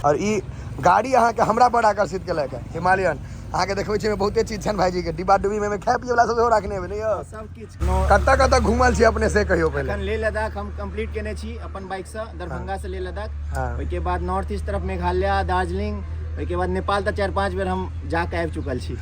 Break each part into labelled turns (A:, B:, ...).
A: और ई गाड़ी अहाँ के हमरा बड़ आकर्षित केलक है हिमालयन। अहाँ के देखबै छी बहुते चीज छन भाईजी के डिब्बा डुब्बी में खाए पिए वाला सब रखने है नहीं
B: सब किछ।
A: कत घुमल छी अपने से कहियो पहले?
B: अखन लेह लद्दाख हम कंप्लीट केने छी अपन बाइक से, दरभंगा से लेह लद्दाख। ओइ के बाद नॉर्थ ईस्ट तरफ मेघालय, दार्जिलिंग, ओइ के बाद नेपाल तक 4-5 बेर हम जाके आबि चुकल छी।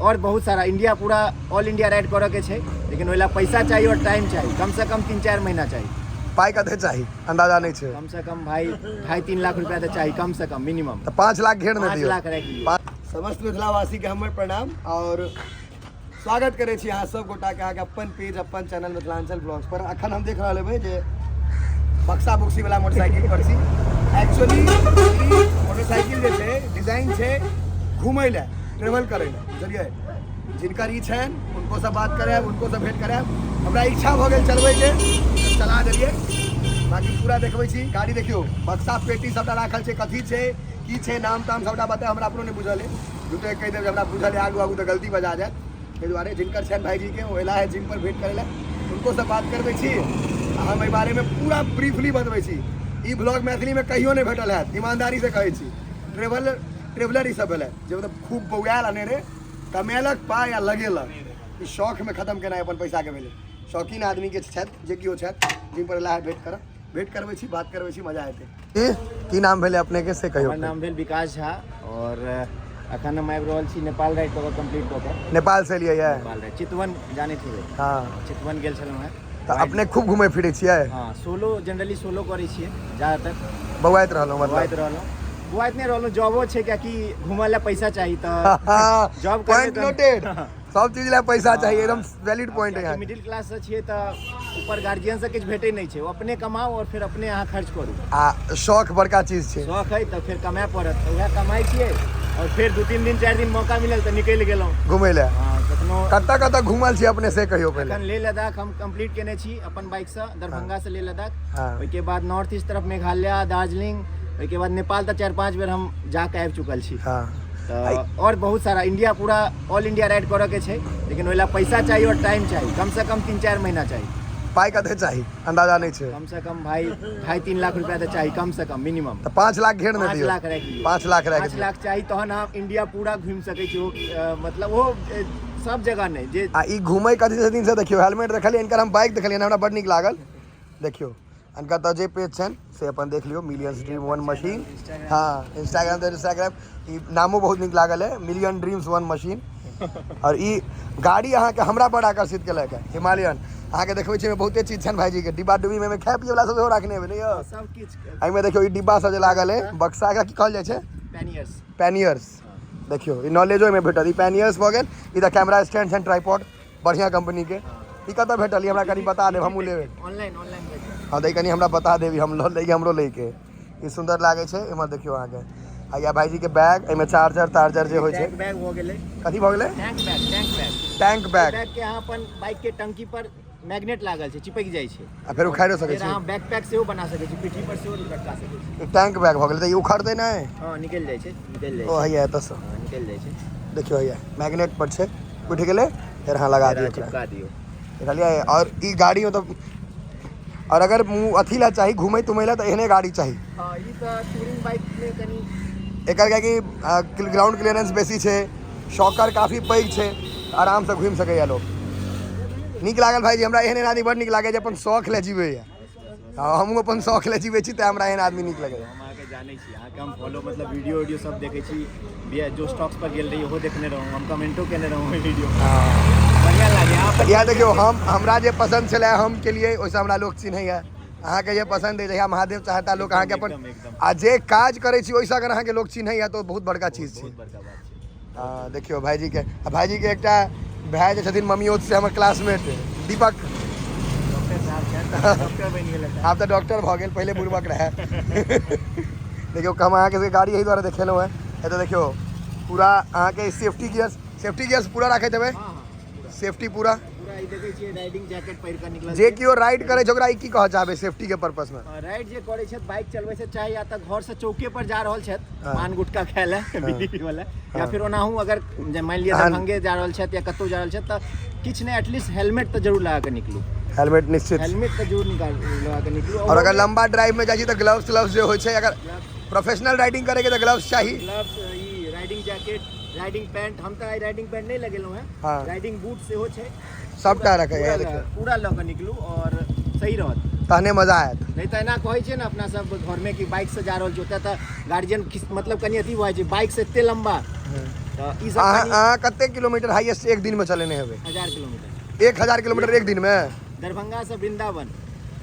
B: और बहुत सारा इंडिया पूरा ऑल इंडिया राइड करे के छै, लेकिन ओइला पैसा चाहिए और टाइम चाहिए। कम से कम 3-4 महीना चाहिए।
A: पाई कते चाहिए अंदाजा नहीं छै?
B: कम से कम भाई 2.5-3 लाख रुपया तो चाहिए कम से कम मिनिमम।
A: तो 5 लाख घेर न
B: 5 लाख रखिए।
A: समस्त मिथिलावासी के हमर प्रणाम और स्वागत करे छी अहाँ सब गोटा के अहाँके अपन पेज अपन चैनल मिथिलांचल ब्लॉग्स पर। अखन हम देख रहल हेबै जे बक्सा बुक्सी वाला मोटरसाइकिल पर छी। एक्चुअली मोटरसाइकिल जे छै डिजाइन छै घूमै ले, ट्रेवल करे ले, बुझलिए? जिनकर ई छन उनको से बात करे, उनको से भेंट करे। हमरा इच्छा भ गेल चलबै के, चला देलिए। बाकी पूरा देखबै छी गाड़ी। देखियो बक्सा पेटी सबटा राखल छै, कथी छै की छै नाम ताम सबटा बता। हमरा अपनो नहीं बुझल है, झूठे कह देब हमरा बुझल है, आगू आगू तो गलती बजा जाए। ताहि दुआरे जिनकर छन भाईजी के ओला है जिम पर भेंट करे ले, उनको से बात करबै छी। हम एहि बारे में पूरा ब्रीफली बतबै छी। ई ब्लॉग मैथिली में कहियो नहीं भेटल है, ईमानदारी से कहै छी। ट्रेवलर ई सब भेलै जे मतलब खूब बौआल आने रे, कमेलक पाय या लगेलक। ई शौक में खत्म केनाइ अपन पैसा के भेलै। शौकीन आदमी के छथि जे किओ छथि जिम पर एला है भेंट करबै छी, बात करबै छी, मजा एतै। की नाम भेलै अपने के से कहियो?
B: हमर नाम भेल विकास झा और अखन हम आबि रहल छी नेपाल राइड कऽ कंप्लीट कऽ के।
A: नेपाल से एलियै है?
B: नेपाल राइड चितवन जाने थे।
A: हाँ,
B: चितवन गेल छलहुँ हैं।
A: तो अपने खूब घूमे फिरे छियै?
B: हाँ, सोलो जनरली सोलो करै छियै ज्यादातर।
A: बौआइत रहलहुँ मतलब?
B: बौआइत नहीं रहलहुँ, जॉबो छै कियाकि घूमय ला पैसा चाही तऽ जॉब
A: पॉइंट नोटेड। सब चीज ला पैसा चाहिए, एकदम वैलिड पॉइंट है।
B: मिडिल क्लास से छियै तऽ ऊपर गार्जियन से किछु भेटै नहीं छै, अपने कमाओ और फिर अपने अहाँ खर्च करू।
A: आ शौक बड़का चीज छै।
B: शौक है तो फिर कमाए पड़त, वएह कमाई छियै और फिर 2-3 दिन 4 दिन मौका मिलल तो निकल गेलहुँ
A: घूमे ले।
B: हाँ,
A: कत घूमल छी अपने से कहियो पहले?
B: अखन लेह लद्दाख हम कंप्लीट केने छी अपन बाइक से, दरभंगा से लेह लद्दाख। ओइ के बाद नॉर्थ ईस्ट तरफ मेघालय, दार्जिलिंग, ओइ के बाद नेपाल तक 4-5 बेर हम जाके आबि चुकल छी। और बहुत सारा इंडिया पूरा ऑल इंडिया राइड करे के छै, लेकिन ओइला पैसा चाहिए और टाइम चाहिए। कम से कम 3-4 महीना चाहिए।
A: पाई कते चाहिए अंदाजा नहीं छै?
B: कम से कम भाई 2.5-3 लाख रुपया तो चाहिए कम से कम मिनिमम।
A: तो 5 लाख घेर न
B: 5 लाख रखिए।
A: 5 लाख
B: 5 लाख चाहिए तहन आप इंडिया पूरा घूम सकै छी। मतलब वो सब जगह नहीं जे
A: ई घूमै कथी से दिन से देखियो हेलमेट देखलिए, इनकर हम बाइक देखलिए, हमरा बड़ नीक लागल। देखियो इनका तो जे पेज छन से अपन देख लियो, मिलियंस ड्रीम वन मशीन। हाँ, इंस्टाग्राम ई नामो बहुत नीक लागल है, मिलियन ड्रीम्स वन मशीन। और ई गाड़ी अहाँ के हमरा बड़ आकर्षित केलक है हिमालयन। अहाँ के देखबै छी बहुते चीज छन भाईजी के, डिब्बा डुब्बी में खाए पिए वाला सब रखने है नहीं
B: सब किछ।
A: एहि में देखियो ई डिब्बा सब जे लागल है बक्सा का की कहल जाय छै? पैनियर्स। देखियो ई नॉलेजो में भेटल। ई पैनियर्स भ गेल। ई the camera stand and tripod बढ़िया कंपनी के। ई कतऽ भेटल? ई हमरा कनी बता देब, हमहूँ लेबै।
B: ऑनलाइन
A: हाँ, तो कनी हमरा बता देबी, हम लऽ लेंगे, हमरो लेके। ई सुंदर लागे छै। एमे देखियो अहाँ के या भाईजी के बैग, एमे चार्जर जे होय छै।
B: बैग भ गेलै।
A: कथी भ गेलै? टैंक बैग
B: के अहाँ अपन बाइक के टंकी पर मैग्नेट लागल छै, चिपक जाय छै।
A: आ फेर उखाड़ो सकै छी।
B: अहाँ बैकपैक सेहो बना सकै छी, पीठी पर सेहो लटका सकै छी।
A: टैंक बैग भ गेलै। त ई उखड़तै नै?
B: हां, निकल जाय छै।
A: ओ हैया एतऽ से
B: निकल जाय छै।
A: देखियो हैया मैग्नेट पर छै, उठ गेलै, फेर अहाँ लगा दियौ,
B: चिपका दियौ।
A: देखलिए? और ई गाड़ी मतलब और अगर मुँह अथी ला चाहिए घूमे तुमे ला तो एहने गाड़ी चाहिए।
B: हाँ, ई तो टूरिंग बाइक में कनी
A: एकर क्या कि ग्राउंड क्लियरेंस बेसी छै, शॉकर काफी पैघ छै, आराम से घूम सकैया लोग। नीक लागल भाईजी, हमरा एहन आदमी बड़ नीक लागे जे अपन शौक ले जीवे या। हमहूँ अपन शौक ले जीवे छी, हमरा एहन आदमी नीक लगैया।
B: हम अहाँके जानै छी, अहाँके हम फॉलो मतलब वीडियो सब देखै छी, जो स्टॉक्स पर गेल रही ओहो देखने रहूँ, हम कमेंटो केने रहूँ वीडियो। बढ़िया लागे आप
A: या देखियो हमरा जे पसंद छलै हम के लिए ओइसे हमरा लोग चिन्हैया। अहाँ के जे पसंद है जहिया महादेव चाहता लोग अहाँ के अपन आ जे काज करे छी ओइसे अगर अहाँ के लोग चिन्हैया तो बहुत बड़का चीज छै। हाँ, देखियो भाईजी के एकटा भाई जे छथिन मम्मियोत से हमर क्लासमेट दीपक। आप तो डॉक्टर भ गेल, पहले बुड़बक रहे। देखियो हम अहाँ के गाड़ी यही द्वारा देखेलहुँ है। ए तो देखियो पूरा अहाँ के सेफ्टी गियर्स पूरा रखे देबै। सेफ्टी पूरा
B: देखै छियै, राइडिंग जैकेट पहिर के निकलल
A: जे कियो राइड करे छै ओकरा ई की कहऽ चाहबै सेफ्टी के पर्पस में?
B: राइड जे करे छै, बाइक चलबै छै, चाहे या त घर से चौके पर जा रहल छै पान गुटका खाय ले बीड़ी वाला, या फिर ओनाहू अगर मान लिया दरभंगे जा रहल छै या कतौ जा रहल छै त किछ नै एटलीस्ट हेलमेट त जरूर लगा के निकलू।
A: हेलमेट निश्चित
B: हेलमेट त जरूर लगा के निकलू।
A: और अगर लंबा ड्राइव में जाइ छी त ग्लव्स जे होय छै, अगर प्रोफेशनल राइडिंग करेंगे तो ग्लव्स चाहिए,
B: ग्लव्स, ई राइडिंग जैकेट, राइडिंग पैंट, हम तो आई राइडिंग पैंट नहीं लगेलो हैं,
A: हाँ।
B: राइडिंग बूट से हो छे,
A: सबटा रखे है देखियो,
B: पूरा लग निकलू और सही रहत।
A: तहने मजा आयत।
B: नहीं तो एना कहै छै ना अपना सब घर में कि बाइक से जा रहल छै ओतय त गार्जियन मतलब कनी अथी भऽ छै बाइक से एते लंबा, त ई सब
A: अहाँ कते किलोमीटर हाईएस्ट एक दिन में चलेने हेबै?
B: 1000 किलोमीटर।
A: 1000 किलोमीटर एक दिन में?
B: दरभंगा से वृंदावन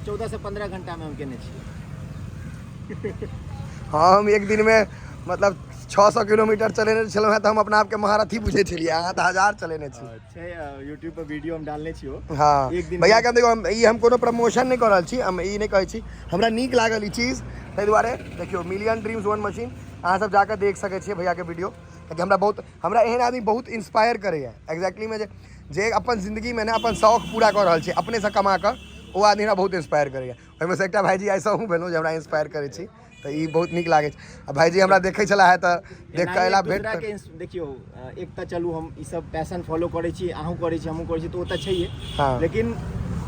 B: 14 से 15 घंटा में हम केने छी।
A: हाँ, हम एक दिन में मतलब 600 किलोमीटर चलेने छलहुँ हैं, तो हम अपना आपके महारथी बुझे छलियै, अहाँ तऽ 1000 चलेने छी।
B: यूट्यूब पर वीडियो हम डालने छियो।
A: हाँ
B: एक दिन
A: भैया के देखो, हम कोनो प्रमोशन नहीं कर रहल छी, हम ई नहीं कहै छी, हमरा नीक लागल ई चीज, ताहि दुआरे देखियो मिलियन ड्रीम्स वन मशीन अहाँ सब जाकर देख सकै छियै भैया के वीडियो, कियाकि हमरा एहन आदमी बहुत इंस्पायर करैया एक्जैक्टली में जे अपन जिंदगी में ने अपन शौक पूरा कर रहल छै अपने से कमा कऽ, ओ आदमी हमरा बहुत इंस्पायर करैया। ओहिमे से एकटा भाईजी ऐसा हूँ भेलहुँ जे हमरा इंस्पायर करै छी, तो ई बहुत नीक लागै छै। आ भाईजी हमरा देखै छला है तऽ देख कऽ एला भेट
B: के देखियो, एक तऽ चलू हम ई सब पैशन फॉलो करै छी, अहूँ करै छी, हमहूँ करै छी, तऽ ओ तऽ छैहे,
A: हाँ।
B: लेकिन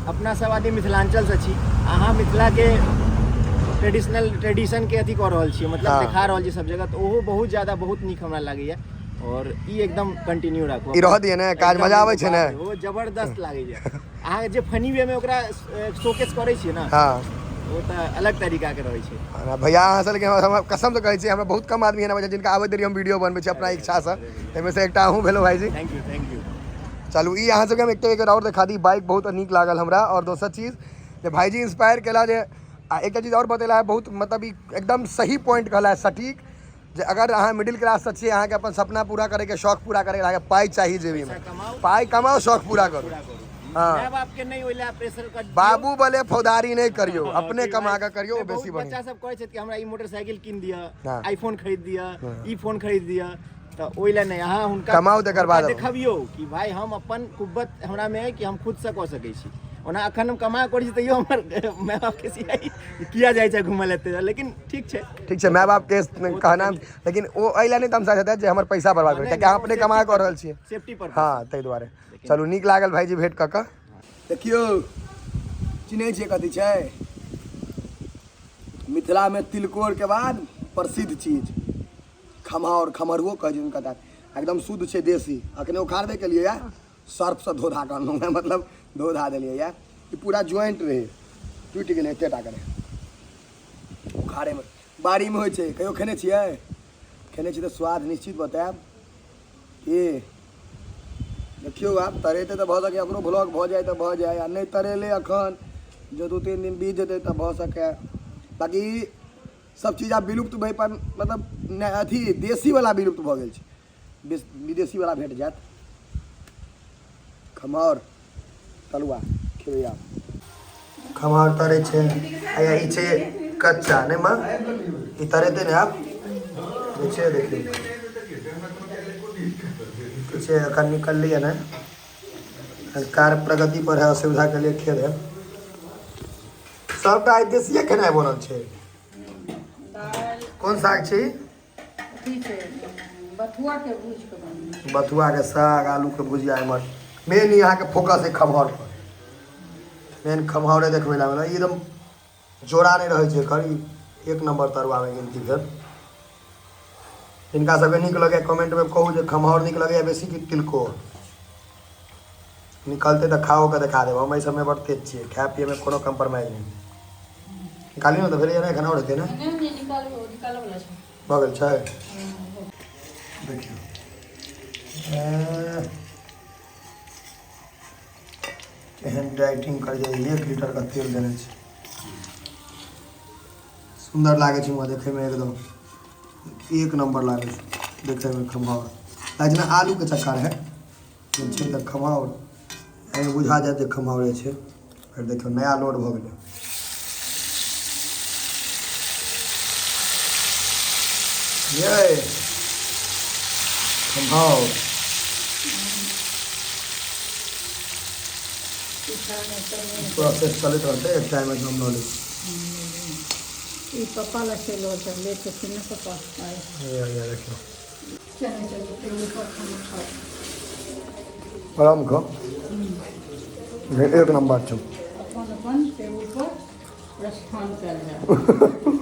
B: अपना सब आदमी मिथिलांचल से छी, अहाँ मिथिला के ट्रेडिशन के अथी कऽ रहल छियै, मतलब
A: हाँ।
B: देखा रहल छी सब जगह, तो ओहो बहुत ज्यादा बहुत नीक हमरा लागैया, और ई एकदम कंटिन्यू राखू।
A: ई रह दिए ने, काज मजा आबै छै ने,
B: ओ जबरदस्त लागैया। अहाँ जे फनी वे में ओकरा शोकेस करै छियै ना,
A: हाँ,
B: वो तो अलग तरीका के रहै छै।
A: भैया अहाँ से लेकिन हम कसम से कहै छी, हमरा बहुत कम आदमी है जिनका आबैत देरी हम वीडियो बनबै छी अपना इच्छा से, एहिमे से एकटा अहूँ भेलहुँ भाईजी।
B: Thank you.
A: चलू ई अहाँ सबके हम एकटा और देखा दी, बाइक बहुत नीक लागल हमरा, और दोसर चीज जे भाईजी इंस्पायर केला, जे एकटा चीज और बतेला है बहुत, मतलब ई एकदम सही पॉइंट कहला है, सटीक, जे अगर अहाँ मिडिल क्लास से छियै, अहाँके अपन सपना पूरा करैके, शौक पूरा करैके, अहाँके पाइ चाहिए जेबी में, पाइ कमाओ, शौक पूरा करू। हाँ,
B: माय बाप के नहीं ओइला प्रेशर कर,
A: बाबू बोले फौदारी नहीं करियो, अपने कमा के करियो, वो बेसी
B: बच्चा
A: बढ़िया।
B: सब कहै छै कि हमरा ई मोटरसाइकिल कीन दिया,
A: हाँ।
B: आईफोन खरीद दिया, ई फोन खरीद दिया, तो ओइला नहीं, अहाँ हुनका
A: कमाओ तकर बाद
B: देखबियो कि भाई हम अपन कुव्वत हमरा में है कि हम खुद से कऽ सकै छी। ओना अखन हम कमा करै छी तैयो हमर माय बाप के सियाई किया जाइ छै घुमै लेते, लेकिन ठीक छै
A: माय बाप के कहना, लेकिन ओ एला नहीं तमसा छै जे हमर पैसा बर्बाद भेल, कियाकि अहाँ अपने कमा कऽ रहल छियै,
B: सेफ्टी पर।
A: हाँ, ताहि दुआरे। चलू नीक लागल भाईजी भेंट कऽ कऽ। देखियौ चिन्है छियै कथी छै, मिथिला में तिलकोर के बाद प्रसिद्ध चीज खमहाउर, खमहरुओ कहै छै हुनका, एकदम शुद्ध छै, देसी। अखने उखाड़बे केलियै या सर्फ से धो धा करलहुँ हैं, मतलब धो धा देलियै या, ई पूरा ज्वाइंट रहे, टूटि गेलै एतेटा करे, उखाड़े में बाड़ी में होइ छै। कहियो खेने छियै? खेने छी तऽ स्वाद निश्चित बतायब। कि देखियो आब तरेते तऽ भऽ सकै ओकरो ब्लॉग भऽ जाए तऽ भऽ जाए, आ नहीं तरेले अखन जो 2-3 दिन बीत जेतै तऽ भऽ सकै। बाकी सब चीज आब विलुप्त भऽ पर, मतलब अथी देसी वाला विलुप्त भऽ गेल छै, विदेशी वाला भेट जायत। खमहाउर तलुआ खेबै आब। खमहाउर तरै छै, ई छै कच्चा नहीं माँ, ई तरेते ने आप छै, देखियो कुछ अखन निकललिए ना, कार्य प्रगति पर है, असुविधा के लिए खेद है। सबटा देसिए खेनाइ बनल छै। कोन साग छै? बथुआ के साग, आलू के भुजिया, एमहर मेन यहाँ के फोकस है खमहाउर पर, मेन खमहाउरे देखबै ला एकदम जोड़ा नहीं रहे छै एकर, एक नंबर तरुआ में गिनती भेल। जिनका सबके नीक लगे कमेंट में कहू जे खमहाउर नीक लगे बेसी कि तिलकोर, निकलते तो खाओ के देखा देब, हम एहि सबमे बड़ तेज छियै, खाय पिए में कोनो कम्प्रोमाइज नहीं। निकाली ना तो फिर एना खाना रहते ना, भऽ गेल छै। देखियो केहन डाइटिंग कर जाए, 1 लीटर का तेल देने छै, सुंदर लागे छै, वहाँ देखे में एकदम एक नंबर लागे छै देखे में खमहाउर, जेना आलू के चक्कर है छै तऽ खमहाउर एहिमे बुझा जाए जे खमहाउरे छै। फिर देखियो नया लोड भऽ गेलै, ये खमहाउर प्रोसेस चलैत रहतै, एक टाइम में हम लऽ लेब।
C: ई पप्पा ला चलो ले के किने पप्पा
A: ये देखियो
C: चलो चलो टेबल पर खाना खाओ,
A: आराम खा, एक नंबर छौ,
C: अपन टेबल पर प्रस्थान कर जाओ।